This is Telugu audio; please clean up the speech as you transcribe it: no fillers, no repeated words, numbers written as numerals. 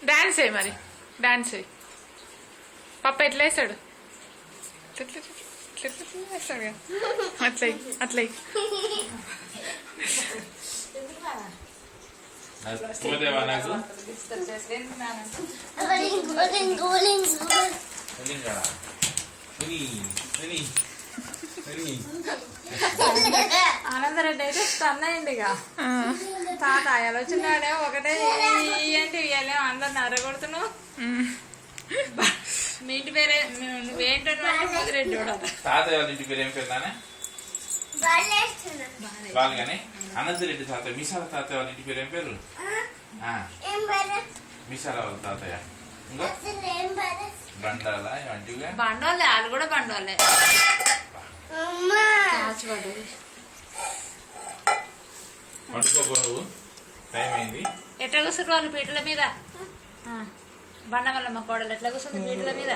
డాన్స్ అయ్యి మరి డాన్స్ అయ్యి పప్ప ఎట్లా వేస్తాడు వేస్తాడు అట్లయి అట్లయి ఆనందరెడ్డి అయితే అన్నయ్యండిగా తాత ఆలోచనాడే ఒకటే ఏంటి ఇవ్వలేము అందరిని అరగొడుతున్నావు మీ ఇంటి పేరే నువ్వేంటంటే రెడ్డి తాతయ్య వాళ్ళ ఇంటి పేరు ఏం పేరు నానే బాగానే అనంతరెడ్డి తాతయ్య మిసాల తాతయ్య వాళ్ళ ఇంటి పేరు ఏం పేరు మిసాల వాళ్ళ తాతయ్య ఇంకా బండాల ఇవంటివిగా బండోళ్ళే వాళ్ళు కూడా బండోళ్ళే వండుకోకు నువ్వు టైం అయింది ఎట్లా కూర్చుంటారు వాళ్ళు పీటల మీద బండ వల్ల మా కోడలు ఎట్లా కూర్చుంది పీటల మీద